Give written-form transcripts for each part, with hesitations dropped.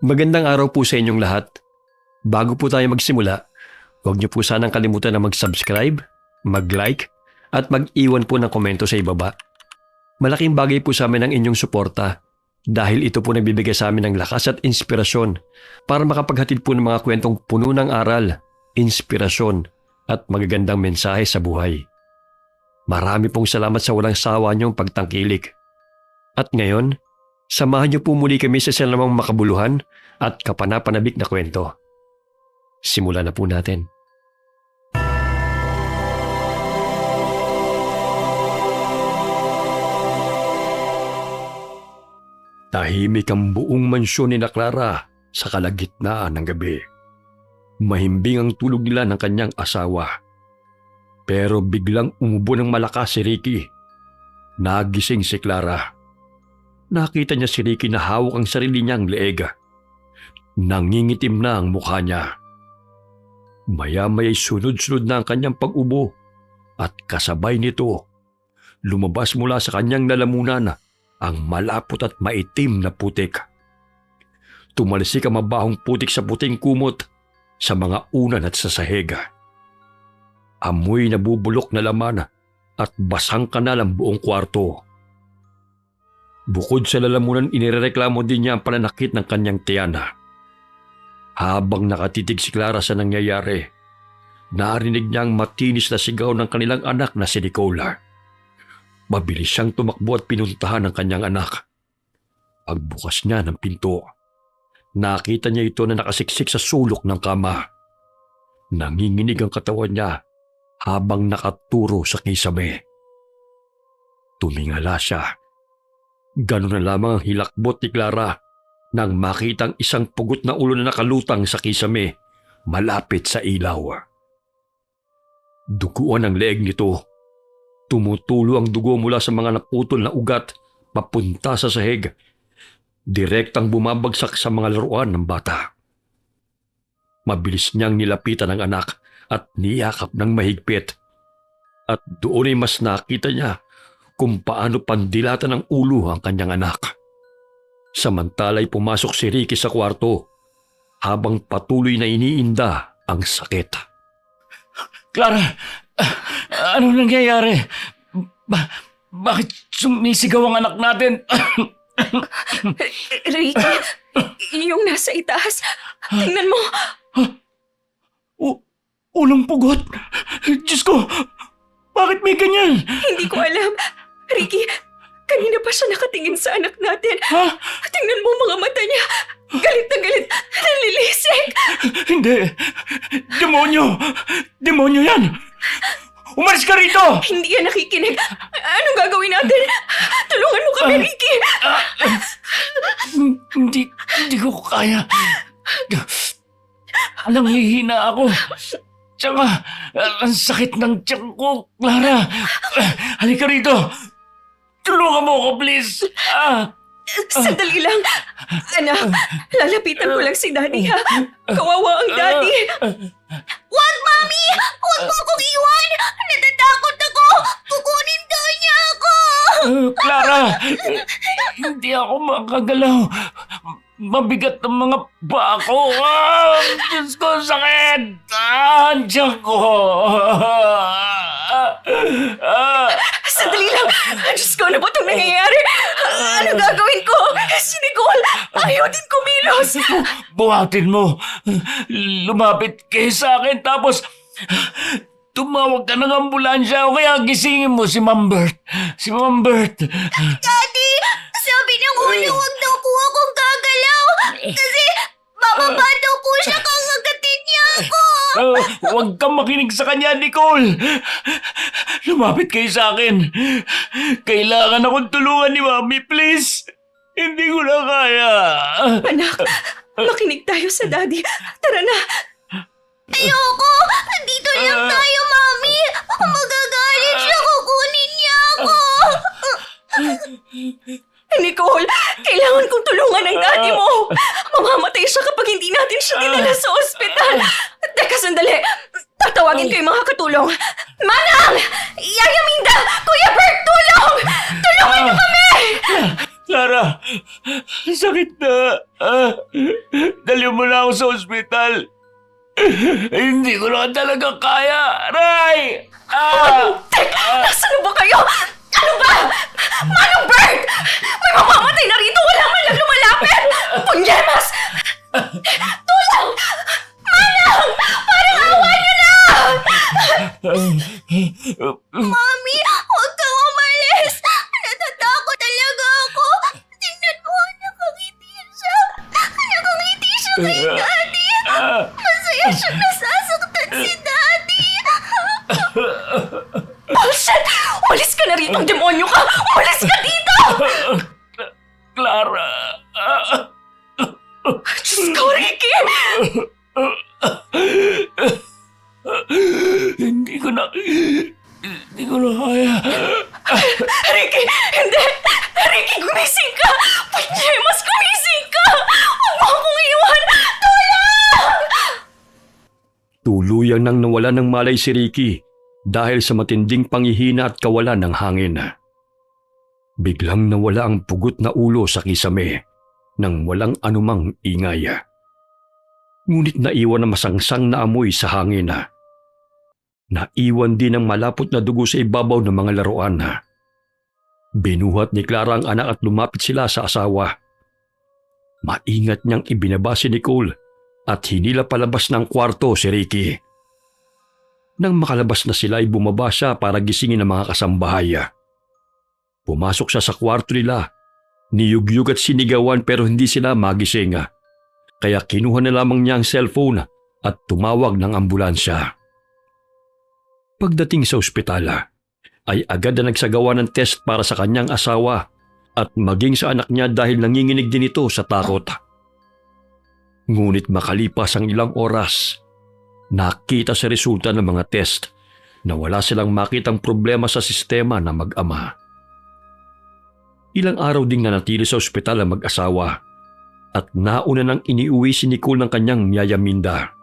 Magandang araw po sa inyong lahat. Bago po tayo magsimula, huwag niyo po sanang kalimutan na mag-subscribe, mag-like, at mag-iwan po ng komento sa ibaba. Malaking bagay po sa amin ang inyong suporta dahil ito po nagbibigay sa amin ng lakas at inspirasyon para makapaghatid po ng mga kwentong puno ng aral, inspirasyon, at magagandang mensahe sa buhay. Marami pong salamat sa walang sawa niyong pagtangkilik. At ngayon, samahan niyo po muli kami sa namang makabuluhan at kapanapanabik na kwento. Simulan na po natin. Tahimik ang buong mansyon ni Clara sa kalagitnaan ng gabi. Mahimbing ang tulog nila ng kanyang asawa. Pero biglang umubo ng malakas si Ricky. Nagising si Clara. Nakita niya si Ricky na hawak ang sarili niyang leeg. Nangingitim na ang mukha niya. Maya-maya'y sunod-sunod na ang kanyang pag-ubo at kasabay nito, lumabas mula sa kanyang lalamunan ang malapot at maitim na putik. Tumalsik ang mabahong putik sa puting kumot sa mga unan at sa sahig. Amoy nabubulok na laman at basang kanal ang buong kwarto. Bukod sa lalamunan, inireklamo din niya ang pananakit ng kanyang tiyana. Habang nakatitig si Clara sa nangyayari, narinig niya ang matinis na sigaw ng kanilang anak na si Nicola. Mabilis siyang tumakbo at pinuntahan ang kanyang anak. Pagbukas niya ng pinto, nakita niya ito na nakasiksik sa sulok ng kama. Nanginginig ang katawan niya habang nakaturo sa kisame. Tumingala siya. Ganun na lamang ang hilakbot ni Clara nang makitang isang pugot na ulo na nakalutang sa kisame malapit sa ilaw. Duguan ang leeg nito. Tumutulo ang dugo mula sa mga naputol na ugat papunta sa sahig. Direktang bumabagsak sa mga laruan ng bata. Mabilis niyang nilapitan ang anak at niyakap ng mahigpit. At doon ay mas nakita niya kung paano pandilatan ng ulo ang kanyang anak. Samantala'y pumasok si Ricky sa kwarto habang patuloy na iniinda ang sakit. Clara, ano nangyayari? Bakit sumisigaw ang anak natin? Ricky, yung nasa itaas. Tingnan mo. Ulong pugot? Diyos ko, bakit may ganyan? Hindi ko alam. Ricky, kanina pa siya nakatingin sa anak natin. Ha? Tingnan mo mga mata niya. Galit na galit. Nalilisik. Hindi. Demonyo! Demonyo yan! Umalis ka rito! Hindi yan nakikinig. Anong gagawin natin? Tulungan mo kami, Ricky. Hindi ko kaya. Alang hihina ako. Tsaka, ang sakit ng tiyan ko, Clara. Halika rito. Tulungan mo ako, please. Sandali lang. Anak, lalapitan ko lang si Daddy, ha? Kawawa ang Daddy. Wag, Mami! Huwag mo akong iwan! Natatakot ako! Kukunin daw niya ako! Clara, hindi ako makagalaw. Mabigat ang mga paa ko. Diyos ko, sakit. Ang tiyan ko. Sandali lang! Diyos ko, ano ba itong nangyayari? Ano gagawin ko? Si Nicole, ayaw din kumilos. Buhatin mo. Lumapit kayo sa akin tapos tumawag ka ng ambulansya o kaya gisingin mo si Ma'am Bert. Si Ma'am Bert. Daddy, sabi ng ulo, huwag daw po akong gagalaw. Kasi bababa daw po siya kakagatin niya ako. Huwag kang makinig sa kanya, Nicole. Lumapit kayo sa akin. Kailangan akong tulungan ni Mami, please. Hindi ko na kaya. Anak, makinig tayo sa Daddy. Tara na. Ayoko! Dito lang tayo, Mami! Magagalit siya, kukunin niya ako! Nicole, kailangan kong tulungan ang daddy mo! Mamamatay siya kapag hindi natin siya dinala sa ospital! Teka, sandali! Tatawagin ko yung mga katulong! Manang! Yaya Minda! Kuya Bert, tulong! Tulungan niyo kami! Clara, sakit na. Dali mo na ako sa ospital. Hindi ko na talaga kaya. Aray! Nasaan ba kayo? Ano ba? Manong Bert! May mamamatay na rito! Wala man lang lumalapit! Punyemas! Tulang! Manang! Parang awa niyo na! Mami, huwag kang umalis! Natatakot talaga ako! Tingnan mo, nakangiti siya! Nakangiti siya kay Daddy! Masaya siyang nasasaktan si Daddy! Bullshit! Umalis ka na rito, demonyo ka! Umalis ka dito! Clara! Diyos ko, Ricky! Hindi ko na kaya. Ricky! Hindi! Ricky, gumising ka! Punyemas, gumising ka! Huwag mo akong iwan! Tulong! Tuluyang nang nawala ng malay si Ricky dahil sa matinding panghihina at kawalan ng hangin. Biglang nawala ang pugot na ulo sa kisame nang walang anumang ingay. Ngunit naiwan na masangsang na amoy sa hangin. Naiwan din ang malapot na dugo sa ibabaw ng mga laruan. Binuhat ni Clara ang anak at lumapit sila sa asawa. Maingat niyang ibinaba si Nicole at hinila palabas ng kwarto si Ricky. Nang makalabas na sila ay bumaba siya para gisingin ang mga kasambahay. Pumasok siya sa kwarto nila, niyugyug at sinigawan pero hindi sila magising. Kaya kinuha na lamang niya ang cellphone at tumawag ng ambulansya. Pagdating sa ospital, ay agad na nagsagawa ng test para sa kanyang asawa at maging sa anak niya dahil nanginginig din ito sa takot. Ngunit makalipas ang ilang oras, nakita sa resulta ng mga test na wala silang makitang problema sa sistema na mag-ama. Ilang araw ding nanatili sa ospital ang mag-asawa at nauna nang iniuwi si Nicole ng kanyang yayaminda.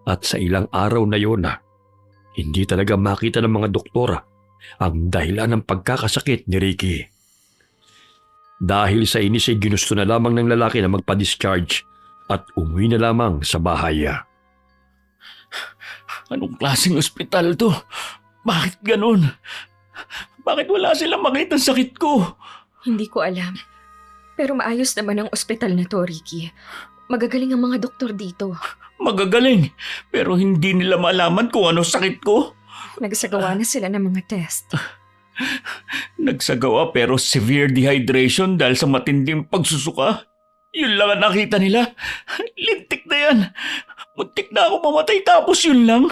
At sa ilang araw na yon, hindi talaga makita ng mga doktor ang dahilan ng pagkakasakit ni Ricky. Dahil sa inis ay ginusto na lamang ng lalaki na magpa-discharge at umuwi na lamang sa bahay. Anong klaseng ospital to? Bakit ganun? Bakit wala silang makitang sakit ko? Hindi ko alam. Pero maayos naman ang ospital na to, Ricky. Magagaling ang mga doktor dito. Magagaling, pero hindi nila malaman kung ano sakit ko. Nagsagawa na sila ng mga test. Nagsagawa pero severe dehydration dahil sa matinding pagsusuka. Yun lang ang nakita nila. Lintik na yan. Muntik na ako mamatay tapos yun lang.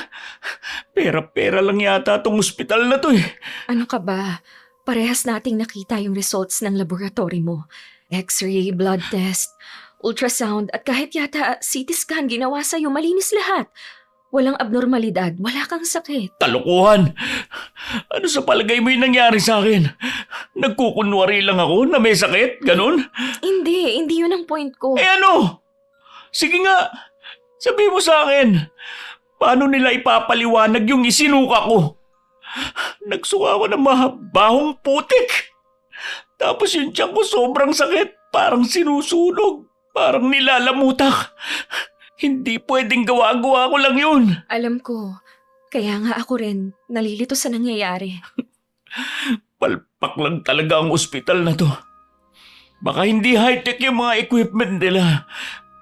Pera-pera lang yata tong ospital na to eh. Ano ka ba? Parehas nating nakita yung results ng laboratory mo. X-ray, blood test, ultrasound at kahit yata CT scan ginawa sa'yo, malinis lahat. Walang abnormalidad, wala kang sakit. Kalokohan! Ano sa palagay mo yung nangyari sa akin? Nagkukunwari lang ako na may sakit? Ganun? Hindi yun ang point ko. Eh ano? Sige nga, sabi mo sa akin. Paano nila ipapaliwanag yung isinuka ko? Nagsuka ako ng mahabahong putik. Tapos yung tiyan ko sobrang sakit. Parang sinusunog. Parang nilalamutak. Hindi pwedeng gawa-gawa ko lang yun. Alam ko, kaya nga ako rin nalilito sa nangyayari. Palpak lang talaga ang ospital na to. Baka hindi high-tech yung mga equipment nila.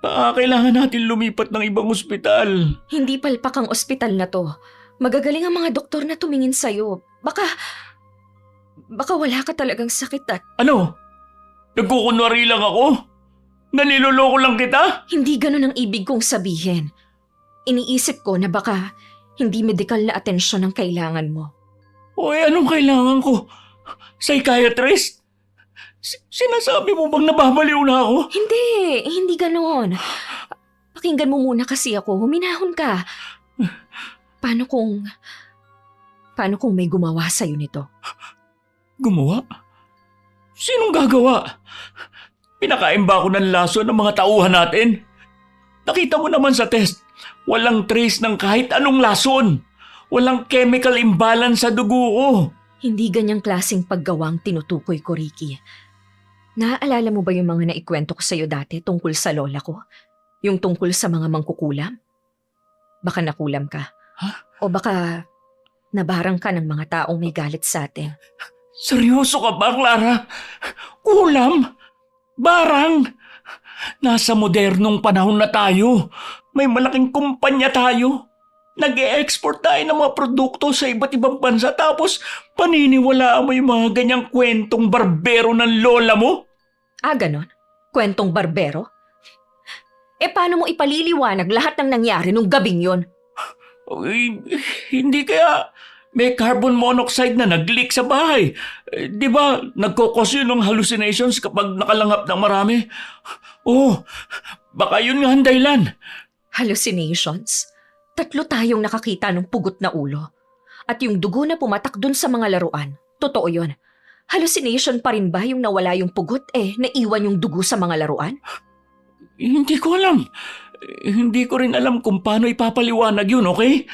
Baka kailangan natin lumipat ng ibang ospital. Hindi palpak ang ospital na to. Magagaling ang mga doktor na tumingin sa'yo. Baka wala ka talagang sakit at Ano? Nagkukunwari lang ako? Naniloloko lang kita? hindi ganun ang ibig kong sabihin. Iniisip ko na baka hindi medical na atensyon ang kailangan mo. Oy, anong kailangan ko? Psychiatrist? Sinasabi mo bang nababaliw na ako? Hindi ganoon. Pakinggan mo muna kasi ako. Huminahon ka. Paano kung may gumawa sa'yo nito? Gumawa? Sinong gagawa? Pinakain ba ako ng laso ng mga tauhan natin? Nakita mo naman sa test, walang trace ng kahit anong lason. Walang chemical imbalance sa dugo ko. Hindi ganyang klaseng paggawa ang tinutukoy ko, Ricky. Naaalala mo ba yung mga naikwento ko sa'yo dati tungkol sa lola ko? Yung tungkol sa mga mangkukulam? Baka nakulam ka. Ha? O baka nabarang ka ng mga taong may galit sa atin. Seryoso ka ba, Clara? Kulam? Barang? Nasa modernong panahon na tayo. May malaking kumpanya tayo. Nag-e-export tayo ng mga produkto sa iba't ibang bansa tapos paniniwalaan mo yung mga ganyang kwentong barbero ng lola mo? Ah, ganon? Kwentong barbero? Paano mo ipaliliwanag lahat ng nangyari nung gabing yon? Uy, hindi kaya may carbon monoxide na nag-leak sa bahay. Di ba nagkokos yun ng hallucinations kapag nakalanghap ng marami? Oh, baka yun nga ang dahilan. Hallucinations? 3 tayong nakakita ng pugot na ulo. At yung dugo na pumatak dun sa mga laruan. Totoo yun. Hallucination pa rin ba yung nawala yung pugot naiwan yung dugo sa mga laruan? Hindi ko alam. Hindi ko rin alam kung paano ipapaliwanag yun, okay?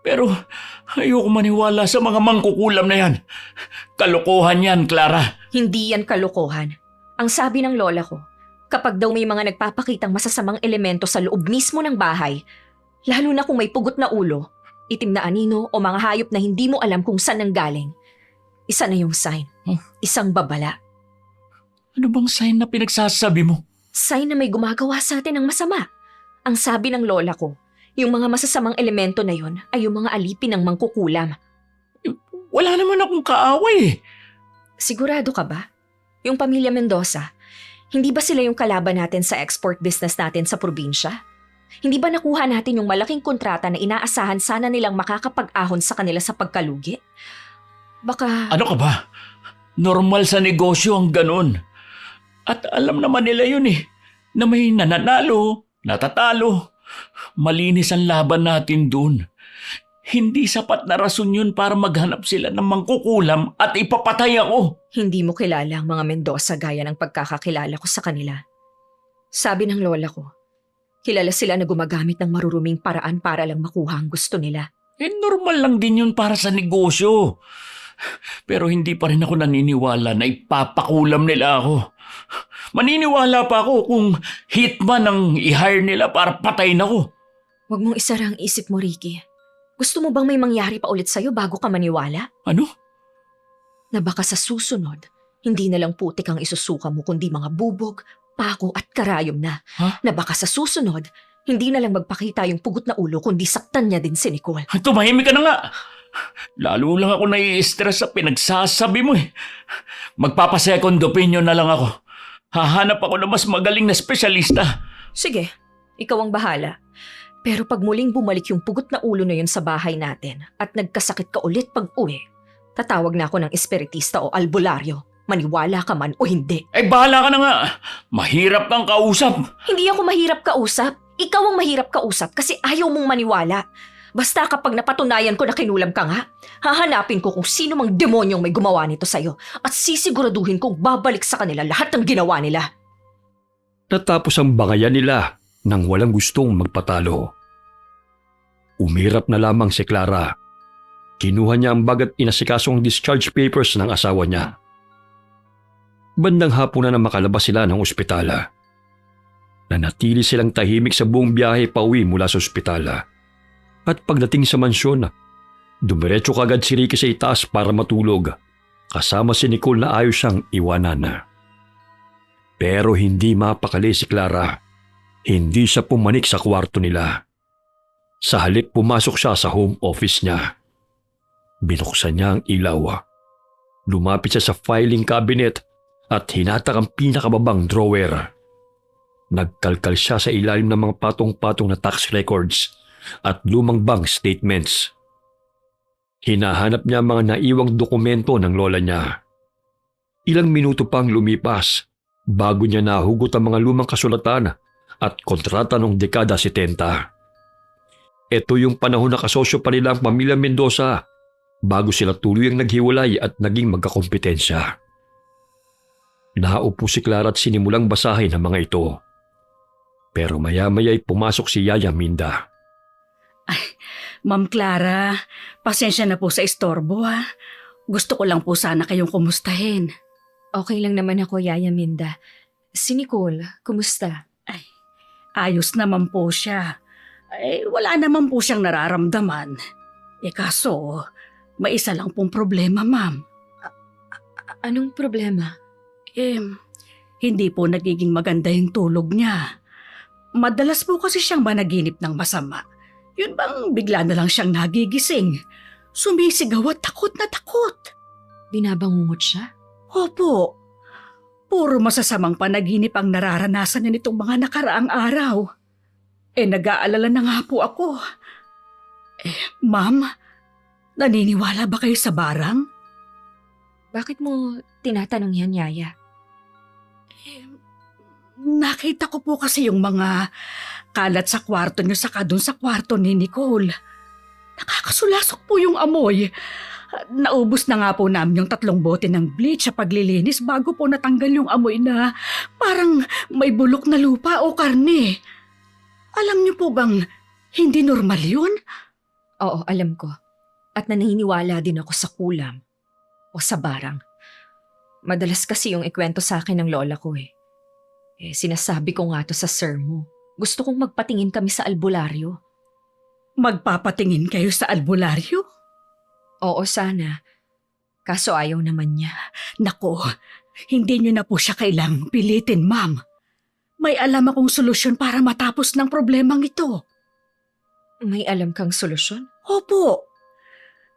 Pero ayoko maniwala sa mga mangkukulam na yan. Kalokohan yan, Clara. Hindi yan kalokohan. Ang sabi ng lola ko, kapag daw may mga nagpapakitang masasamang elemento sa loob mismo ng bahay, lalo na kung may pugot na ulo, itim na anino o mga hayop na hindi mo alam kung saan nanggaling, isa na yung sign. Isang babala. Ano bang sign na pinagsasabi mo? Sign na may gumagawa sa atin ng masama. Ang sabi ng lola ko, yung mga masasamang elemento na yon ay yung mga alipin ng mangkukulam. Wala naman akong kaaway eh. Sigurado ka ba? Yung pamilya Mendoza, hindi ba sila yung kalaban natin sa export business natin sa probinsya? Hindi ba nakuha natin yung malaking kontrata na inaasahan sana nilang makakapag-ahon sa kanila sa pagkalugi? Baka... Ano ka ba? Normal sa negosyo ang ganun. At alam naman nila yun eh, na may nananalo, natatalo. Malinis ang laban natin dun. Hindi sapat na rason yun para maghanap sila ng mangkukulam at ipapatay ako. Hindi mo kilala ang mga Mendoza gaya ng pagkakakilala ko sa kanila. Sabi ng lola ko, kilala sila na gumagamit ng maruruming paraan para lang makuha ang gusto nila. Normal lang din yun para sa negosyo. Pero hindi pa rin ako naniniwala na ipapakulam nila ako. Maniniwala pa ako kung hitman ang i-hire nila para patayin ako. Huwag mong isara ang isip mo, Ricky. Gusto mo bang may mangyari pa ulit sa'yo bago ka maniwala? Ano? Na baka sa susunod, hindi na lang putik ang isusuka mo kundi mga bubog, pako at karayom na. Ha? Na baka sa susunod, hindi na lang magpakita yung pugot na ulo kundi saktan niya din si Nicole. Tumahimik ka na nga. Lalo lang ako nai-stress sa pinagsasabi mo eh. Magpapa-second opinion na lang ako. Hahanap ako ng mas magaling na espesyalista. Sige, ikaw ang bahala. Pero pag muling bumalik yung pugot na ulo na yun sa bahay natin at nagkasakit ka ulit pag uwi, tatawag na ako ng espiritista o albularyo. Maniwala ka man o hindi. Bahala ka na nga. Mahirap kang kausap. Hindi ako mahirap kausap. Ikaw ang mahirap kausap kasi ayaw mong maniwala. Basta kapag napatunayan ko na kinulam ka nga, hahanapin ko kung sino mang demonyong may gumawa nito sa'yo at sisiguraduhin kong babalik sa kanila lahat ng ginawa nila. Natapos ang bangayan nila nang walang gustong magpatalo. Umirap na lamang si Clara. Kinuha niya ang bag at inasikaso ang discharge papers ng asawa niya. Bandang hapon na makalabas sila ng ospitala. Nanatili silang tahimik sa buong biyahe pauwi mula sa ospitala. At pagdating sa mansyon, dumiretso kagad si Ricky sa itaas para matulog, kasama si Nicole na ayos siyang iwanan. Pero hindi mapakali si Clara. Hindi siya pumanik sa kwarto nila. Sa halip pumasok siya sa home office niya. Binuksan niya ang ilaw. Lumapit siya sa filing cabinet at hinatak ang pinakababang drawer. Nagkalkal siya sa ilalim ng mga patong-patong na tax records at lumang bank statements. Hinahanap niya ang mga naiwang dokumento ng lola niya. Ilang minuto pang lumipas bago niya nahugot ang mga lumang kasulatan at kontrata ng dekada 70. Ito yung panahon na kasosyo pa nila ang pamilya Mendoza bago sila tuluyang naghiwalay at naging magkakompetensya. Naupo si Clara at sinimulang basahin ang mga ito. Pero maya-maya'y pumasok si Yaya Minda. Ma'am Clara, pasensya na po sa istorbo ha. Gusto ko lang po sana kayong kumustahin. Okay lang naman ako, Yaya Minda. Si Nicole, kumusta? Ayos naman po siya. Wala naman po siyang nararamdaman. Kaso, may isa lang pong problema, ma'am. Anong problema? Hindi po nagiging maganda yung tulog niya. Madalas po kasi siyang managinip ng masama. Yun bang bigla na lang siyang nagigising. Sumisigaw at takot na takot. Binabangungot siya? Opo. Puro masasamang panaginip ang nararanasan niya nitong mga nakaraang araw. Nag-aalala na nga po ako. Ma'am, naniniwala ba kayo sa barang? Bakit mo tinatanong yan, Yaya? Nakita ko po kasi yung mga kalat sa kwarto niyo saka dun sa kwarto ni Nicole. Nakakasulasok po yung amoy. Naubos na nga po namin yung 3 bote ng bleach sa paglilinis bago po natanggal yung amoy na parang may bulok na lupa o karne. Alam niyo po bang hindi normal yun? Oo, alam ko. At naniniwala din ako sa kulam o sa barang. Madalas kasi yung ikwento sa akin ng lola ko sinasabi ko nga to sa sir mo. Gusto kong magpatingin kami sa albularyo. Magpapatingin kayo sa albularyo? Oo, sana. Kaso ayaw naman niya. Nako, hindi niyo na po siya kailangang pilitin, ma'am. May alam akong solusyon para matapos ng problemang ito. May alam kang solusyon? Opo.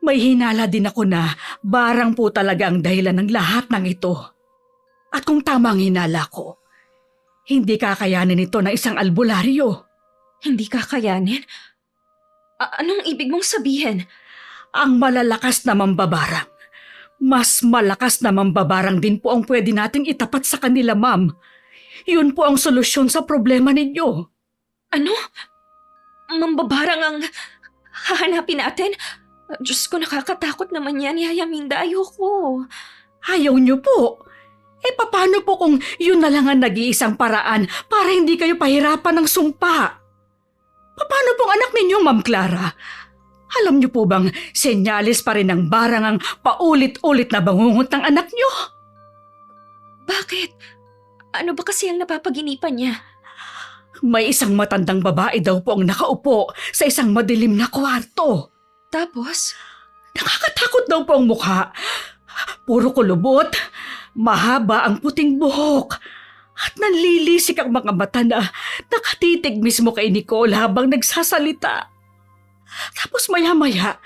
May hinala din ako na barang po talaga ang dahilan ng lahat ng ito. At kung tama ang hinala ko, hindi kakayanin ito ng isang albularyo. Hindi kakayanin? Anong ibig mong sabihin? Ang malalakas na mambabarang. Mas malakas na mambabarang din po ang pwede nating itapat sa kanila, ma'am. Yun po ang solusyon sa problema ninyo. Ano? Mambabarang ang hahanapin natin? Diyos ko, nakakatakot naman yan, Yaya Minda. Ayoko. Ayaw niyo po. Paano po kung yun na lang ang nag-iisang paraan para hindi kayo pahirapan ng sumpa? Paano pong anak ninyo, Ma'am Clara? Alam niyo po bang senyales pa rin ng barang ang paulit-ulit na bangungot ng anak niyo? Bakit? Ano ba kasi ang napapaginipan niya? May isang matandang babae daw po ang nakaupo sa isang madilim na kwarto. Tapos? Nakakatakot daw po ang mukha. Puro kulubot, mahaba ang puting buhok, at nanlilisik ang mga mata na nakatitig mismo kay Nicole habang nagsasalita. Tapos maya-maya,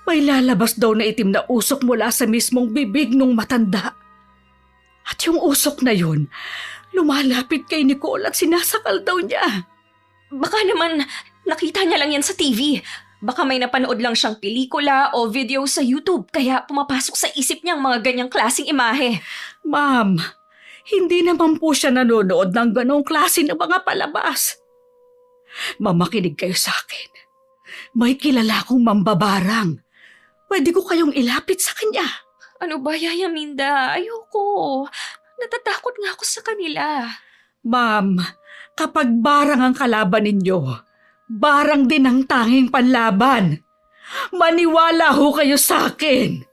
may lalabas daw na itim na usok mula sa mismong bibig ng matanda. At yung usok na yun, lumalapit kay Nicole at sinasakal daw niya. Baka naman nakita niya lang yan sa TV. Baka may napanood lang siyang pelikula o video sa YouTube kaya pumapasok sa isip niya ang mga ganyang klaseng imahe. Ma'am, hindi naman po siya nanonood ng ganong klase ng mga palabas. Mamakinig kayo sa akin. May kilala akong mambabarang. Pwede ko kayong ilapit sa kanya. Ano ba, Yaya Minda? Ayoko. Natatakot nga ako sa kanila. Ma'am, kapag barang ang kalaban ninyo, barang din ang tanging panlaban. Maniwala ho kayo sa akin.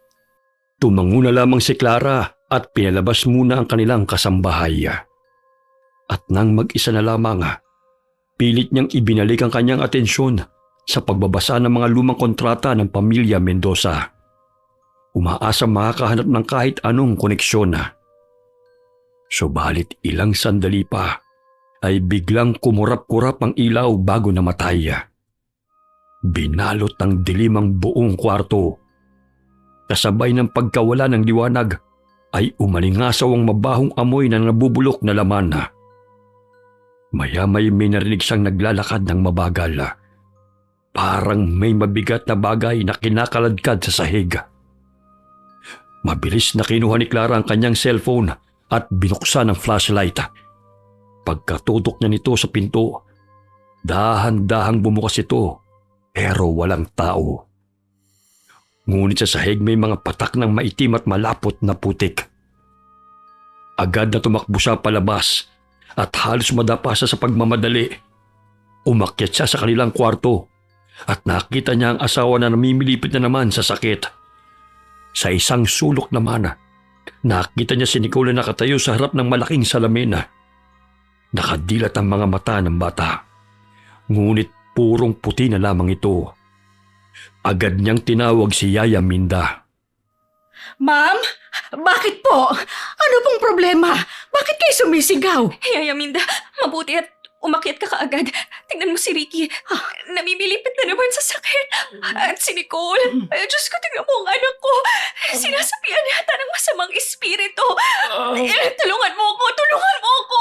Tumango na lamang si Clara at pinalabas muna ang kanilang kasambahay. At nang mag-isa na lamang, pilit niyang ibinalik ang kanyang atensyon sa pagbabasa ng mga lumang kontrata ng pamilya Mendoza. Umaasa makakahanap ng kahit anong koneksyon. Subalit ilang sandali pa ay biglang kumurap-kurap ang ilaw bago namatay. Binalot ng dilim ang buong kwarto. Kasabay ng pagkawala ng liwanag ay umalingasaw ang mabahong amoy na nabubulok na laman. Maya-may may narinig siyang naglalakad ng mabagal. Parang may mabigat na bagay na kinakaladkad sa sahig. Mabilis na kinuha ni Clara ang kanyang cellphone at binuksan ang flashlight. Pagkatutok niya nito sa pinto, dahan-dahang bumukas ito pero walang tao. Ngunit sa sahig may mga patak ng maitim at malapot na putik. Agad na tumakbo siya palabas at halos madapa siya sa pagmamadali. Umakyat siya sa kanilang kwarto at nakita niya ang asawa na namimilipit na naman sa sakit. Sa isang sulok naman, Nakita niya si Nicole na nakatayo sa harap ng malaking salamin. Nakadilat ang mga mata ng bata. Ngunit purong puti na lamang ito. Agad niyang tinawag si Yaya Minda. Ma'am, bakit po? Ano pong problema? Bakit kayo sumisigaw? Yaya Minda, mabuti at umakyat ka kaagad. Tingnan mo si Ricky. Namimilipit na naman sa sakit. At si Nicole. Ay, Diyos ko, tingnan mo ang anak ko. Sinasabihan yata ng masamang espiritu. Tulungan mo ako! Tulungan mo ako!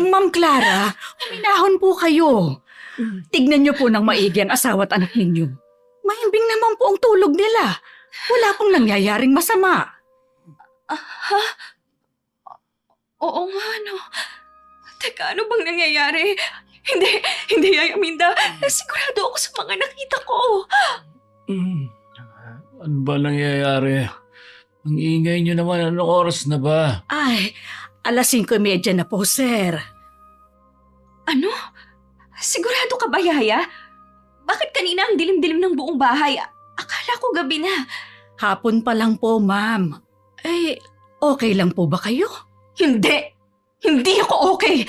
Ma'am Clara, uminahon po kayo. Tignan niyo po ng maigi ang asawa at anak ninyo. Mahimbing naman po ang tulog nila. Wala pong nangyayaring masama. Oo nga, no. Teka, ano bang nangyayari? Hindi, Yaya Minda. Sigurado ako sa mga nakita ko. Ano ba nangyayari? Ang ingay niyo naman. Anong oras na ba? Ay, 5:30 na po, sir. Ano? Sigurado ka ba, Yaya? Bakit kanina ang dilim-dilim ng buong bahay? Akala ko gabi na. Hapon pa lang po, ma'am. Okay lang po ba kayo? Hindi! Hindi ako okay!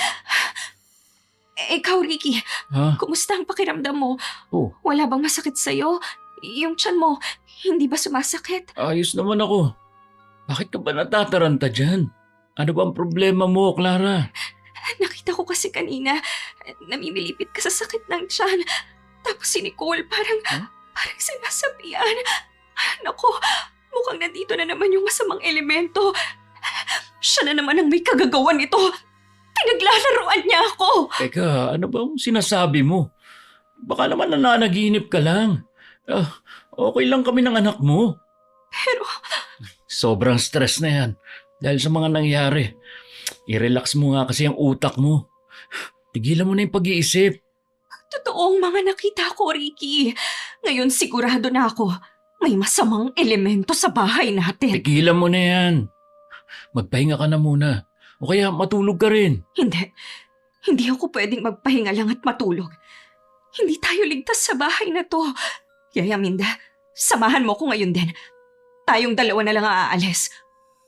Ikaw, Ricky, Ha? kumusta ang pakiramdam mo? Oh, Wala bang masakit sa'yo? Yung tiyan mo, hindi ba sumasakit? ayos naman ako. Bakit ka ba natataranta dyan? Ano ba ang problema mo, Clara? Nakita ko kasi kanina, namimilipit ka sa sakit ng tiyan. Tapos si Nicole parang sinasabihan. Naku, mukhang nandito na naman yung masamang elemento. Siya na naman ang may kagagawan nito. Pinaglalaroan niya ako. Teka, ano bang sinasabi mo? Baka naman nananaginip ka lang. Okay lang kami ng anak mo. Pero Sobrang stress na yan dahil sa mga nangyari. I-relax mo nga kasi ang utak mo. Tigilan mo na yung pag-iisip. totoong mga nakita ko, Ricky. Ngayon sigurado na ako, may masamang elemento sa bahay natin. Tigilan mo na yan. Magpahinga ka na muna. O kaya matulog ka rin. Hindi ako pwedeng magpahinga lang at matulog. Hindi tayo ligtas sa bahay na to. Yaya Minda, samahan mo ko ngayon din. Tayong dalawa na lang aalis.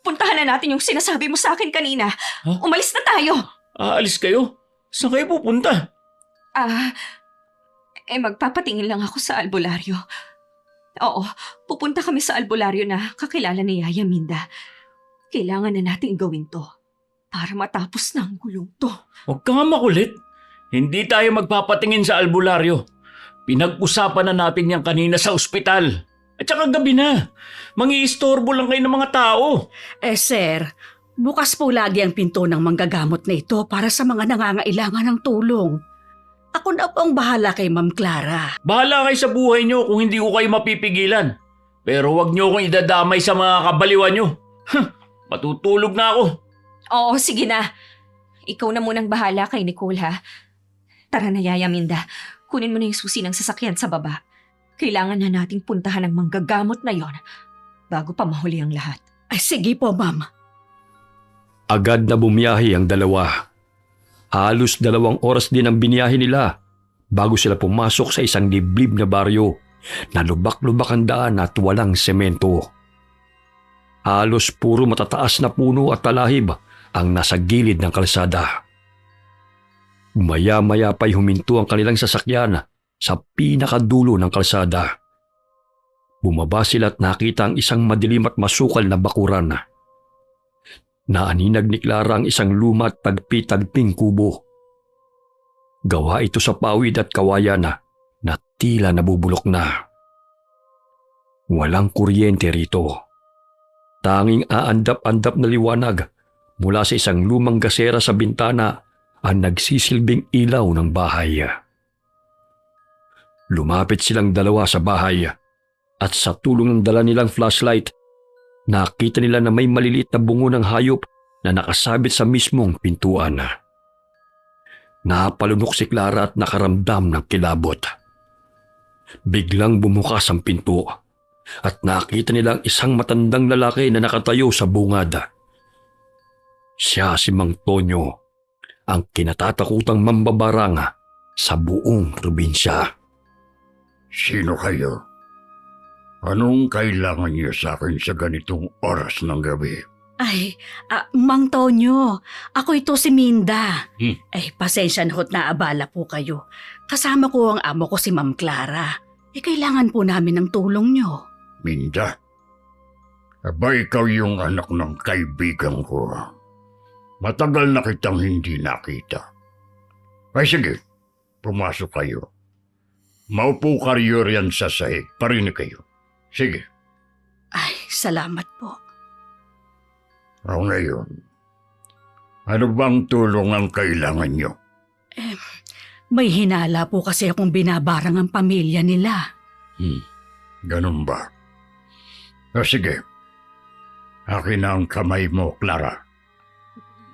Puntahan na natin yung sinasabi mo sa akin kanina. Huh? Umalis na tayo. Aalis kayo? Saan kayo pupunta? Magpapatingin lang ako sa albularyo. Oo, pupunta kami sa albularyo na kakilala ni Yaya Minda. Kailangan na natin gawin to para matapos na ang gulong to. Huwag ka nga makulit. Hindi tayo magpapatingin sa albularyo. Pinag-usapan na natin yan kanina sa ospital. At saka gabi na. Mangi-istorbo lang kayo ng mga tao. Sir, bukas po lagi ang pinto ng manggagamot na ito para sa mga nangangailangan ng tulong. Ako na po ang bahala kay Ma'am Clara. Bahala kayo sa buhay nyo kung hindi ko kayo mapipigilan. Pero huwag nyo akong idadamay sa mga kabaliwan nyo. Matutulog na ako. Oo, sige na. Ikaw na munang bahala kay Nicole, ha? Tara na, Yaya Minda. Kunin mo na yung susi ng sasakyan sa baba. Kailangan na nating puntahan ang manggagamot na yon bago pa mahuli ang lahat. Ay, sige po, Ma'am. Agad na bumiyahe ang dalawa. Halos 2 oras din ang biniyahe nila bago sila pumasok sa isang liblib na baryo na lubak-lubak ang daan at walang semento. Halos puro matataas na puno at talahib ang nasa gilid ng kalsada. Maya-maya pa'y huminto ang kanilang sasakyan sa pinakadulo ng kalsada. Bumaba sila at nakita ang isang madilim at masukal na bakuran. Naaninag ni Clara ang isang luma at tagpi-tagping kubo. Gawa ito sa pawid at kawayan na tila nabubulok na. Walang kuryente rito. Tanging aandap-andap na liwanag mula sa isang lumang gasera sa bintana ang nagsisilbing ilaw ng bahay. Lumapit silang dalawa sa bahay at sa tulong ng dala nilang flashlight, nakita nila na may maliliit na bungo ng hayop na nakasabit sa mismong pintuan. Napalunok si Clara at nakaramdam ng kilabot. Biglang bumukas ang pinto at nakita nilang isang matandang lalaki na nakatayo sa bungad. Siya si Mang Tonyo, ang kinatatakutang mambabarang sa buong probinsya. Sino kayo? Anong kailangan niyo sa akin sa ganitong oras ng gabi? Ay, Mang Tonyo, ako ito si Minda. Hmm. Ay, pasensya na ho't naabala po kayo. Kasama ko ang amo ko si Ma'am Clara. Kailangan po namin ng tulong nyo. Minda, aba ikaw yung anak ng kaibigan ko. Matagal na kitang hindi nakita. Ay sige, pumasok kayo. Maupo kayo riyan sa sahig, parinig kayo. Sige. Ay, salamat po. O ngayon, ano bang tulong ang kailangan nyo? May hinala po kasi akong binabarang ang pamilya nila. Ganun ba? O sige, akin na ang kamay mo, Clara.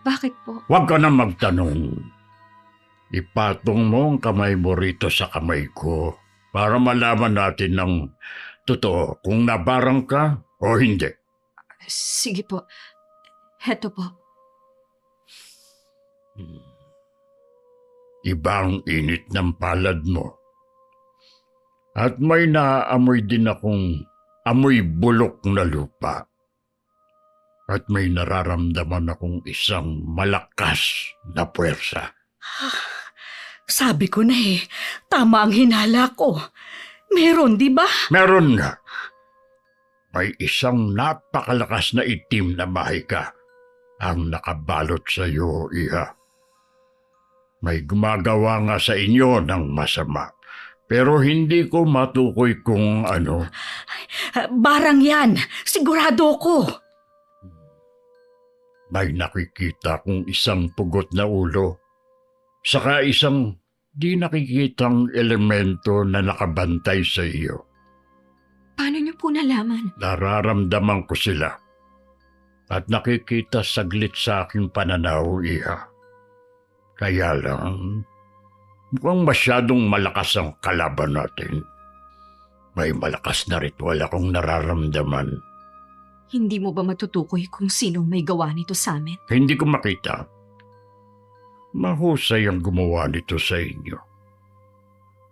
Bakit po? Huwag ka na magtanong. Ipatong mo ang kamay mo rito sa kamay ko para malaman natin ng totoo kung nabarang ka o hindi. Sige po. Heto po. Iba ang init ng palad mo. At may naaamoy din akong amoy bulok na lupa. At may nararamdaman akong isang malakas na puwersa. Sabi ko na tama ang hinala ko. Meron, di ba? Meron nga. May isang napakalakas na itim na mahika ang nakabalot sa iyo, Iha. May gumagawa nga sa inyo ng masama. Pero hindi ko matukoy kung ano. Barang yan. Sigurado ko. May nakikita kong isang pugot na ulo. Saka isang di nakikitang elemento na nakabantay sa iyo. Paano niyo po nalaman? Nararamdaman ko sila. At nakikita saglit sa aking pananaw, Iha. Kaya lang, mukhang masyadong malakas ang kalaban natin. May malakas na ritual akong nararamdaman. Hindi mo ba matutukoy kung sinong may gawa nito sa amin? Hindi ko makita. Mahusay ang gumawa nito sa inyo.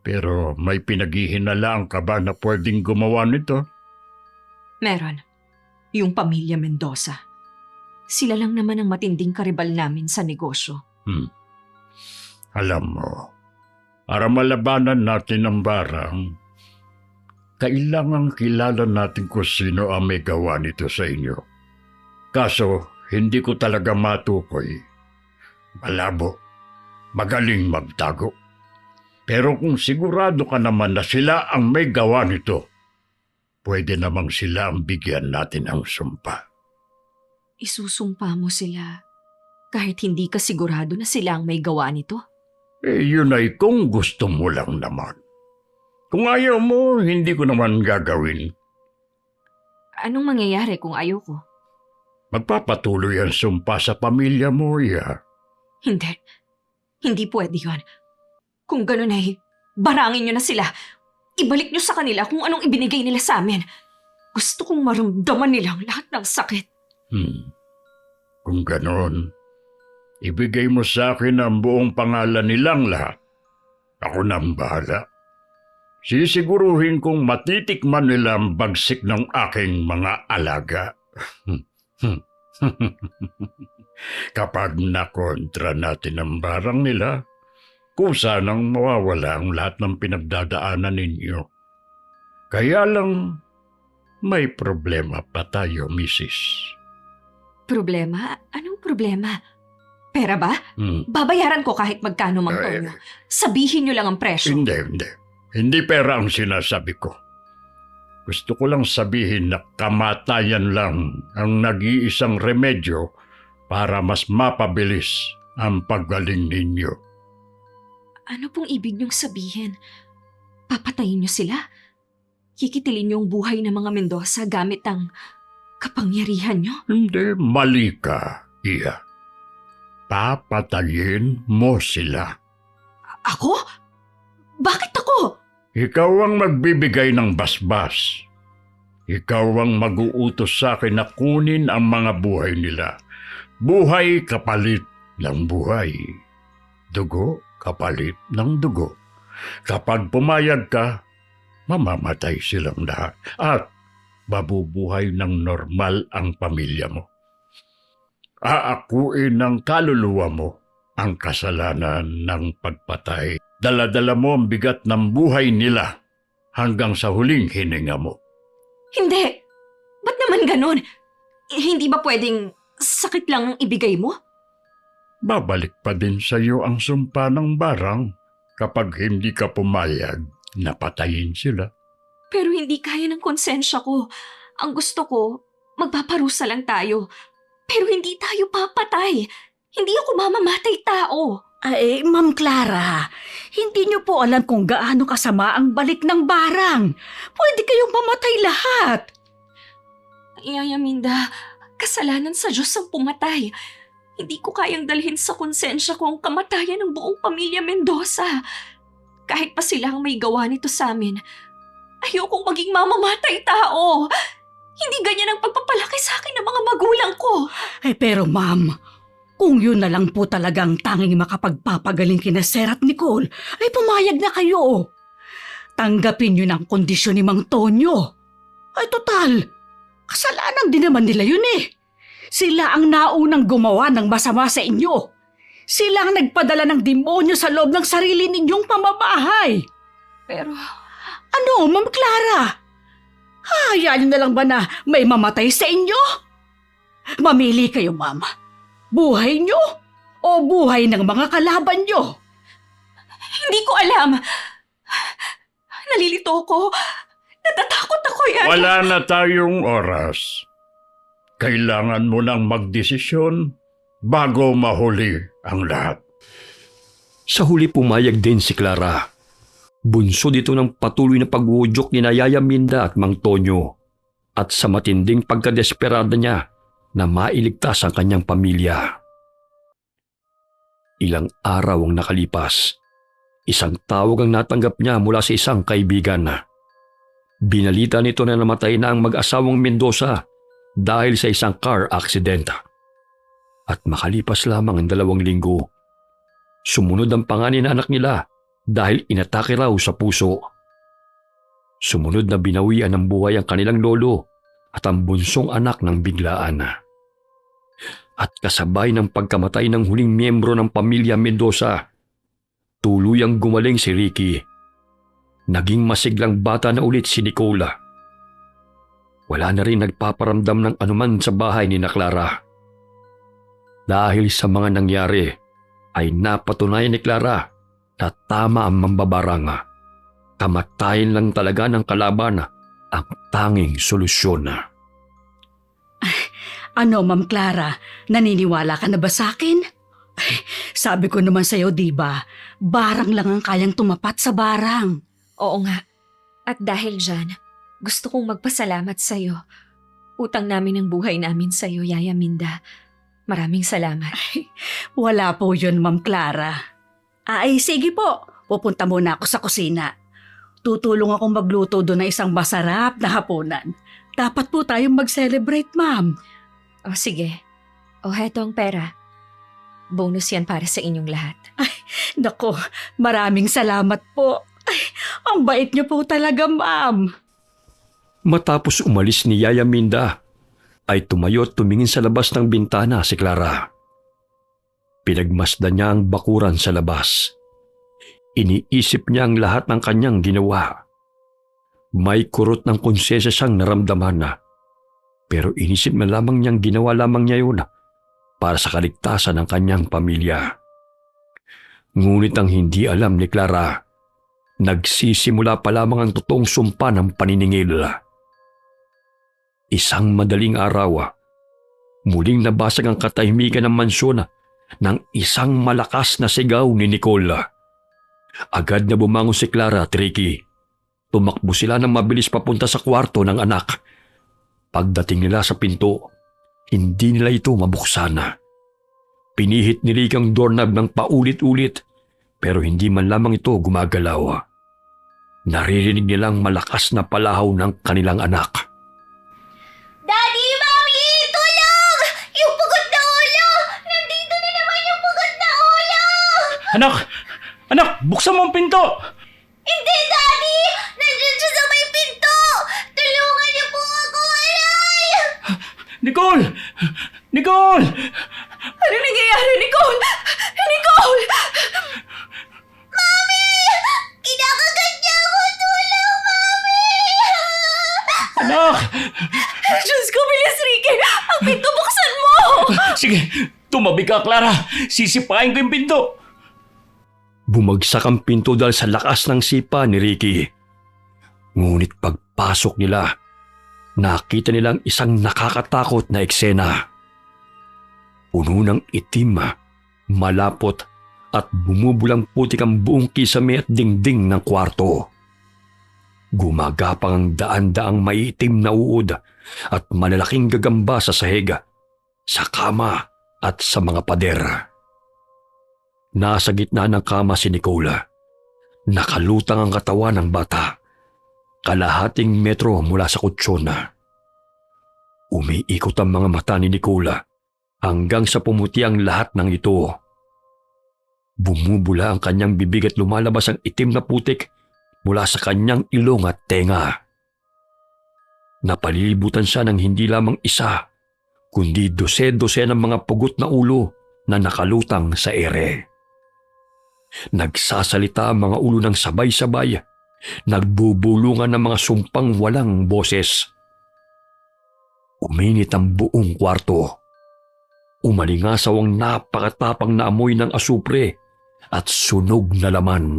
Pero may pinaghihinalaang ka ba na pwedeng gumawa nito? Meron. Yung pamilya Mendoza. Sila lang naman ang matinding karibal namin sa negosyo. Alam mo, para malabanan natin ang barang, kailangan kilala natin kung sino ang may gawa nito sa inyo. Kaso, hindi ko talaga matukoy. Malabo, magaling magtago. Pero kung sigurado ka naman na sila ang may gawa nito, pwede namang sila ang bigyan natin ng sumpa. Isusumpa mo sila kahit hindi ka sigurado na sila ang may gawa nito? Yun ay kung gusto mo lang naman. Kung ayaw mo, hindi ko naman gagawin. Anong mangyayari kung ayaw ko? Magpapatuloy ang sumpa sa pamilya mo, Iha. Hindi. Hindi pwede yun. Kung ganun ay, barangin nyo na sila. Ibalik nyo sa kanila kung anong ibinigay nila sa amin. Gusto kong maramdaman nilang lahat ng sakit. Kung ganon, ibigay mo sa akin ang buong pangalan nilang lahat. Ako na ang bahala. Sisiguruhin kong matitikman nila ang bagsik ng aking mga alaga. Kapag nakontra natin ang barang nila, kusa nang mawawala ang lahat ng pinagdadaanan ninyo. Kaya lang, may problema pa tayo, Mrs. Problema? Anong problema? Pera ba? Babayaran ko kahit magkano, Mang Tonyo. Sabihin nyo lang ang presyo. Hindi. Hindi pera ang sinasabi ko. Gusto ko lang sabihin na kamatayan lang ang nag-iisang remedyo para mas mapabilis ang paggaling ninyo. Ano pong ibig niyong sabihin? Papatayin niyo sila? Kikitilin niyo ang buhay ng mga Mendoza gamit ang kapangyarihan niyo? Hindi, mali ka, Iha. Papatayin mo sila. Ako? Bakit ako? Ikaw ang magbibigay ng basbas. Ikaw ang mag-uutos sa akin na kunin ang mga buhay nila. Buhay kapalit ng buhay. Dugo kapalit ng dugo. Kapag pumayag ka, mamamatay silang lahat at mabubuhay ng normal ang pamilya mo. Aakuin ng kaluluwa mo ang kasalanan ng pagpatay. Dala-dala mo ang bigat ng buhay nila hanggang sa huling hininga mo. Hindi. Ba't naman ganon? Hindi ba pwedeng sakit lang ang ibigay mo? Babalik pa din sa iyo ang sumpa ng barang kapag hindi ka pumayag na patayin sila. Pero hindi kaya ng konsensya ko. Ang gusto ko, magpaparusa lang tayo. Pero hindi tayo papatay. Hindi ako mamamatay tao. Ay, Ma'am Clara, hindi niyo po alam kung gaano kasama ang balik ng barang. Pwede kayong mamatay lahat. Yaya Minda, kasalanan sa Diyos ang pumatay. Hindi ko kayang dalhin sa konsensya ko ang kamatayan ng buong pamilya Mendoza. Kahit pa sila ang may gawa nito sa amin, ayokong maging mamamatay tao. Hindi ganyan ang pagpapalaki sa akin ng mga magulang ko. Pero ma'am, kung yun na lang po talagang tanging makapagpapagaling kina Sir at Nicole, ay pumayag na kayo. Tanggapin yun ang kondisyon ni Mang Tonyo. Ay total, kasalanan din naman nila yun eh. Sila ang naunang gumawa ng masama sa inyo. Sila ang nagpadala ng demonyo sa loob ng sarili ninyong pamamahay. Pero Ano, Ma'am Clara? Hayaan niyo na lang ba na may mamatay sa inyo? Mamili kayo, Ma'am. Buhay niyo o buhay ng mga kalaban niyo? hindi ko alam. Nalilito ko. Natatakot ako yan. Wala na tayong oras. Kailangan mo nang magdesisyon bago mahuli ang lahat. Sa huli pumayag din si Clara. Bunso dito ng patuloy na pag-uudyok ni Yaya Minda at Mang Tonyo at sa matinding pagkadesperada niya na mailigtas ang kanyang pamilya. Ilang araw ang nakalipas. Isang tawag ang natanggap niya mula sa isang kaibigan. Binalita nito na namatay na ang mag-asawang Mendoza dahil sa isang car accident. At makalipas lamang ang 2 linggo, sumunod ang panganay na anak nila dahil inatake raw sa puso. Sumunod na binawian ng buhay ang kanilang lolo at ang bunsong anak ng biglaan. At kasabay ng pagkamatay ng huling miyembro ng pamilya Mendoza, tuluyang gumaling si Ricky. Naging masiglang bata na ulit si Nicola. Wala na rin nagpaparamdam ng anuman sa bahay ni Clara. Dahil sa mga nangyari, ay napatunayan ni Clara na tama ang mambabarang. Kamatayin lang talaga ng kalaban ang tanging solusyon. Ano, Ma'am Clara, naniniwala ka na ba sa akin? Ay, sabi ko naman sa'yo, di ba? Barang lang ang kayang tumapat sa barang. Oo nga. At dahil dyan, gusto kong magpasalamat sa'yo. Utang namin ang buhay namin sa'yo, Yaya Minda. Maraming salamat. Wala po yun, Ma'am Clara. Ay, sige po. Pupunta muna ako sa kusina. Tutulong akong magluto doon ng isang masarap na hapunan. Dapat po tayong mag-celebrate, Ma'am. O sige. O heto ang pera. Bonus yan para sa inyong lahat. Nako, maraming salamat po. Ay, ang bait niyo po talaga, Ma'am. Matapos umalis ni Yaya Minda, ay tumayo at tumingin sa labas ng bintana si Clara. Pinagmasdan niya ang bakuran sa labas. Iniisip niya ang lahat ng kanyang ginawa. May kurot ng konsensya siyang naramdaman na, pero inisip na lamang niyang ginawa lamang niya yun para sa kaligtasan ng kanyang pamilya. Ngunit ang hindi alam ni Clara, nagsisimula pa lamang ang totoong sumpa ng paniningil. Isang madaling araw, muling nabasag ang katahimikan ng mansyon ng isang malakas na sigaw ni Nicole. Agad na bumangon si Clara at Ricky. Tumakbo sila ng mabilis papunta sa kwarto ng anak. Pagdating nila sa pinto, hindi nila ito mabuksan. Pinihit ni Ricky ang doorknob ng paulit-ulit pero hindi man lamang ito gumagalaw. Naririnig nilang malakas na palahaw ng kanilang anak. Daddy! Mami! Tulong! Yung pugot na ulo! Nandito na naman yung pugot na ulo! Anak! Anak! Buksan mo ang pinto! Hindi, Daddy! Nandiyan siya sa Nicole! Ano nangyayari, Nicole? Nicole! Mami! Kinakagat niya ako! Tulong, Mami! Anak! Diyos ko, bilis, Ricky! Ang pinto, buksan mo! Sige, tumabi ka, Clara. Sisipain ko yung pinto. Bumagsak ang pinto dahil sa lakas ng sipa ni Ricky. Ngunit pagpasok nila, nakita nilang isang nakakatakot na eksena. Puno ng itim, malapot at bumubulang putik ang buong kisame at dingding ng kwarto. Gumagapang ang daan-daang maiitim na uod at malalaking gagamba sa sahig, sa kama at sa mga pader. Nasa gitna ng kama si Nicola. Nakalutang ang katawan ng bata. Kalahating metro mula sa kutsyon. Umiikot ang mga mata ni Nicola hanggang sa pumuti ang lahat ng ito. Bumubula ang kanyang bibig at lumalabas ang itim na putik mula sa kanyang ilong at tenga. Napalilibutan siya ng hindi lamang isa, kundi dose-dose ng mga pugot na ulo na nakalutang sa ere. Nagsasalita ang mga ulo ng sabay-sabay, nagbubulungan ng mga sumpang walang boses. Uminit ang buong kwarto. Umalingasaw ang napakatapang na amoy ng asupre at sunog na laman.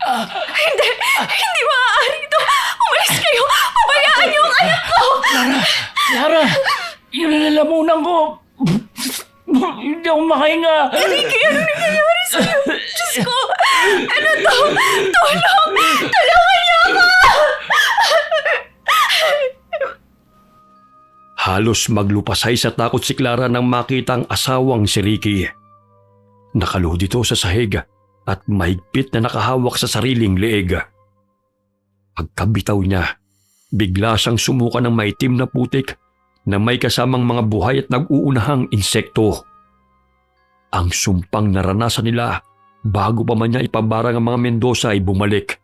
Hindi maaari ito! Umalis kayo! Pabayaan niyo ang anak ko! Clara! Yung nalalamunan ko! Hindi ako makahinga! Ricky, ano nangyayari sa'yo? Diyos ko! Ano to? Tulong! Tulungan niyo ako! Halos maglupasay sa takot si Clara nang makita ang asawang si Ricky. Nakaluhod ito sa sahig at mahigpit na nakahawak sa sariling leeg. Pagkabitaw niya, bigla siyang sumuka ng maitim na putik na may kasamang mga buhay at nag-uunahang insekto. Ang sumpang naranasan nila bago pa man niya ipabarang ang mga Mendoza ay bumalik.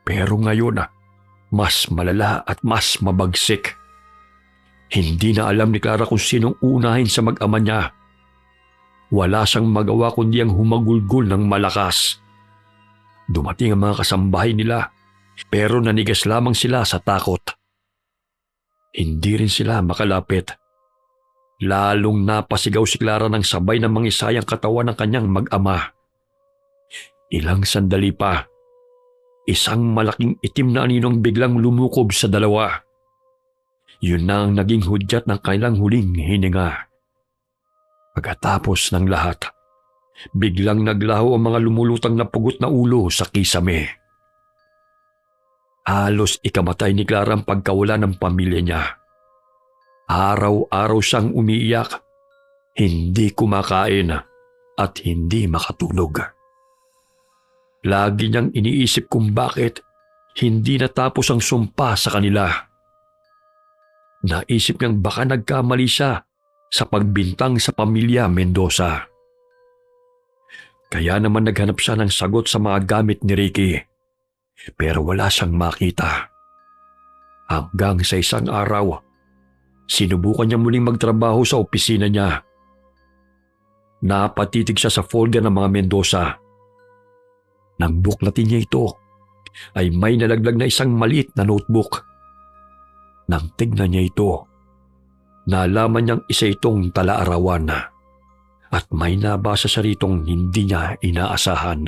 Pero ngayon, mas malala at mas mabagsik. Hindi na alam ni Clara kung sinong unahin sa mag-ama niya. Wala siyang magawa kundi ang humagulgol ng malakas. Dumating ang mga kasambahay nila, pero nanigas lamang sila sa takot. Hindi rin sila makalapit. Lalong napasigaw si Clara ng sabay ng mangisayang katawan ng kanyang mag-ama. Ilang sandali pa, isang malaking itim na aninong biglang lumukob sa dalawa. Yun na ang naging hudyat ng kanilang huling hininga. Pagkatapos ng lahat, biglang naglaho ang mga lumulutang na pugot na ulo sa kisame. Halos ikamatay ni Clara ang pagkawala ng pamilya niya. Araw-araw siyang umiiyak, hindi kumakain at hindi makatulog. Lagi niyang iniisip kung bakit hindi natapos ang sumpa sa kanila. Naisip niyang baka nagkamali siya sa pagbintang sa pamilya Mendoza. Kaya naman naghanap siya ng sagot sa mga gamit ni Ricky. Pero wala siyang makita. Hanggang sa isang araw, sinubukan niya muling magtrabaho sa opisina niya. Napatitig siya sa folder ng mga Mendoza. Nang buklatin niya ito, ay may nalaglag na isang maliit na notebook. Nang tignan niya ito, nalaman niyang isa itong tala-arawan at may nabasa siya ritong hindi niya inaasahan.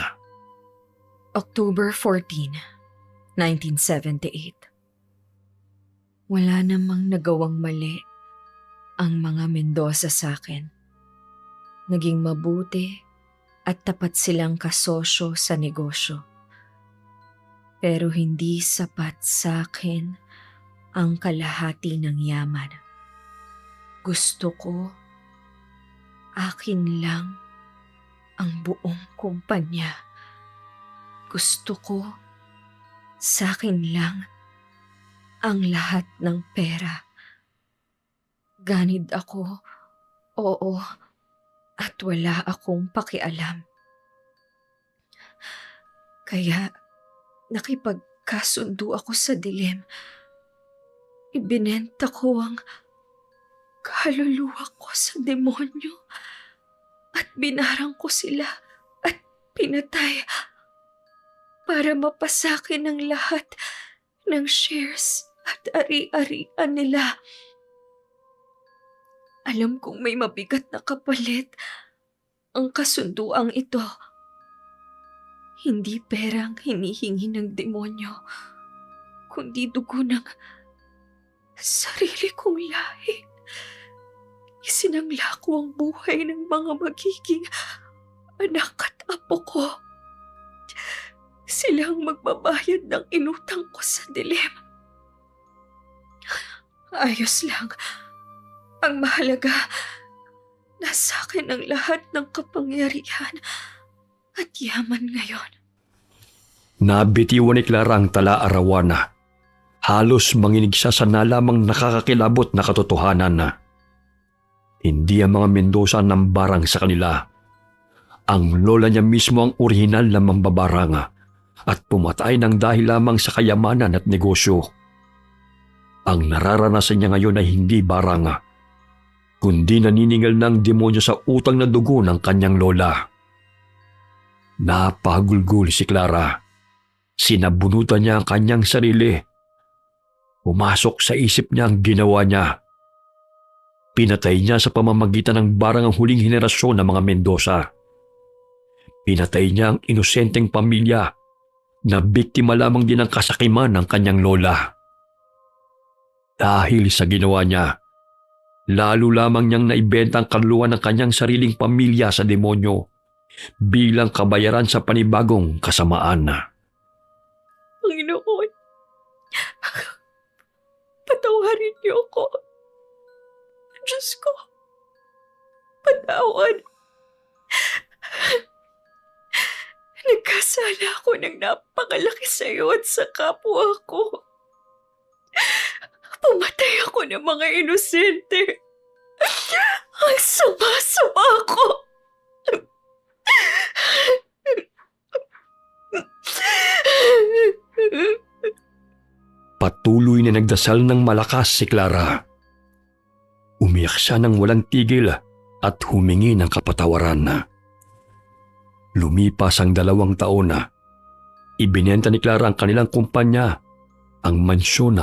October 14, 1978. Wala namang nagawang mali ang mga Mendoza sa akin. Naging mabuti at tapat silang kasosyo sa negosyo. Pero hindi sapat sa akin ang kalahati ng yaman. Gusto ko, akin lang ang buong kumpanya. Gusto ko, sa akin lang ang lahat ng pera. Ganid ako, oo, at wala akong pakialam. Kaya nakipagkasundo ako sa dilim. Ibinenta ko kaluluwa ko sa demonyo at binarang ko sila at pinatay para mapasakin ang lahat ng shares at ari-arian nila. Alam kong may mabigat na kapalit ang kasunduang ito. Hindi perang hinihingi ng demonyo, kundi dugo ng sarili kong lahi. Isinangla ko ang buhay ng mga magiging anak at apo ko. Sila ang magbabayad ng inutang ko sa dilim. Ayos lang. Ang mahalaga, nasa akin ang lahat ng kapangyarihan at yaman ngayon. Nabitiwan ni Clara ang tala-arawan. Halos manginig siya sa nalamang nakakakilabot na katotohanan na hindi ang mga Mendoza ang barang sa kanila. Ang lola niya mismo ang orihinal na mambabarang at pumatay ng dahil lamang sa kayamanan at negosyo. Ang nararanasan niya ngayon ay hindi barang, kundi naniningal ng demonyo sa utang na dugo ng kanyang lola. Napagulgul si Clara. Sinabunutan niya ang kanyang sarili. Pumasok sa isip niya ang ginawa niya. Pinatay niya sa pamamagitan ng barang ang huling henerasyon ng mga Mendoza. Pinatay niya ang inosenteng pamilya na biktima lamang din ng kasakiman ng kanyang lola. Dahil sa ginawa niya, lalo lamang niyang naibenta ang kaluluwa ng kanyang sariling pamilya sa demonyo bilang kabayaran sa panibagong kasamaan. Panginoon, patawarin niyo ako. Diyos ko, patawad. Nagkasala ako ng napakalaki sa iyo at sa kapwa ko. Pumatay ako ng mga inosente. Ang sama-sama ko. Patuloy na nagdasal ng malakas si Clara. Umiyak siya ng walang tigil at humingi ng kapatawaran. Lumipas ang 2 taon na. Ibinenta ni Clara ang kanilang kumpanya, ang mansyon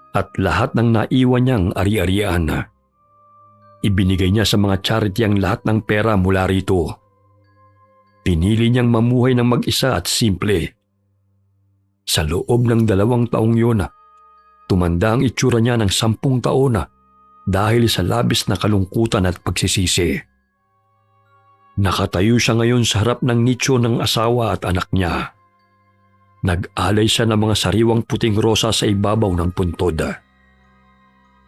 at lahat ng naiwan niyang ari-arian. Ibinigay niya sa mga charity ang lahat ng pera mula rito. Pinili niyang mamuhay ng mag-isa at simple. Sa loob ng 2 taong yun, tumanda ang itsura niya ng 10 taon dahil sa labis na kalungkutan at pagsisisi. Nakatayo siya ngayon sa harap ng nicho ng asawa at anak niya. Nag-alay siya ng mga sariwang puting rosa sa ibabaw ng puntod.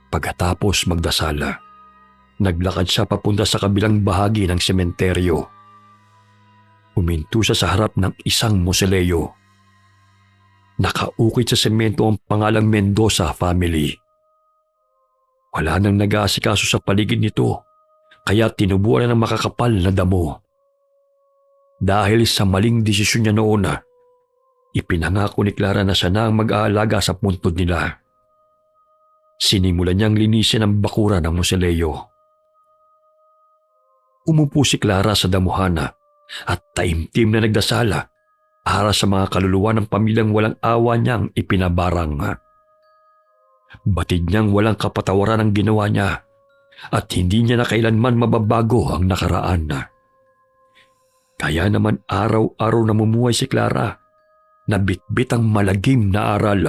Pagkatapos magdasal, naglakad siya papunta sa kabilang bahagi ng sementeryo. Huminto siya sa harap ng isang moseleo. Nakaukit sa semento ang pangalang Mendoza family. Wala nang nag-aasikaso sa paligid nito, kaya tinubuan na ng makakapal na damo. Dahil sa maling desisyon niya noon, ipinangako ni Clara na siya na ang mag-aalaga sa puntod nila. Sinimulan niyang linisin ang bakura ng moseleo. Umupo si Clara sa damuhana at taimtim na nagdasala para sa mga kaluluwa ng pamilyang walang awa niyang ipinabarang. Batid niyang walang kapatawaran ang ginawa niya at hindi niya na kailanman mababago ang nakaraan. Kaya naman araw-araw namumuhay si Clara na bitbit ang malagim na aral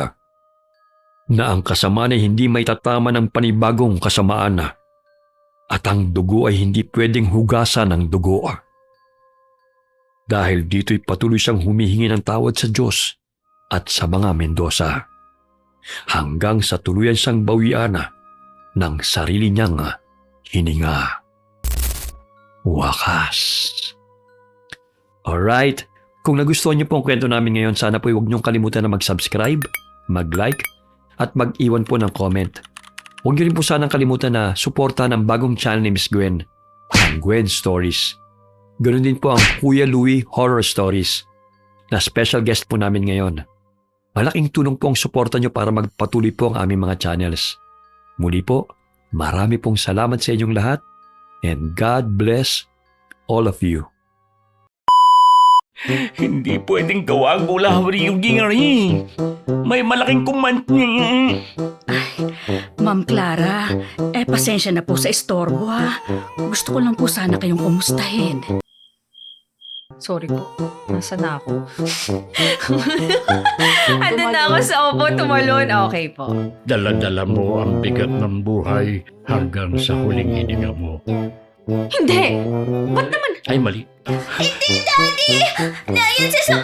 na ang kasamaan ay hindi may tatama ng panibagong kasamaan at ang dugo ay hindi pwedeng hugasan ng dugo. Dahil dito'y patuloy siyang humihingi ng tawad sa Diyos at sa mga Mendoza hanggang sa tuluyan siyang bawian ng sarili niyang hininga. Wakas. Alright, kung nagustuhan niyo po ang kwento namin ngayon, sana po huwag niyong kalimutan na mag-subscribe, mag-like, at mag-iwan po ng comment. Huwag niyo rin po sanang kalimutan na suportahan ang bagong channel ni Miss Gwen, ang Gwen Stories. Ganoon din po ang Kuya Louie Horror Stories, na special guest po namin ngayon. Malaking tulong po ang suporta niyo para magpatuloy po ang aming mga channels. Muli po, Marami pong salamat sa inyong lahat and God bless all of you. Hindi pwedeng gawag ulahari yung gingari. May malaking kuman. Ma'am Clara, pasensya na po sa istorbo ha. Gusto ko lang po sana kayong kumustahin. Sorry po. Nasa na ako? Ando na ako sa upo, tumalon. Okay po. Dala-dala mo ang bigat ng buhay hanggang sa huling hininga mo. Hindi! Ba't naman? Ay, mali. Nayan sa...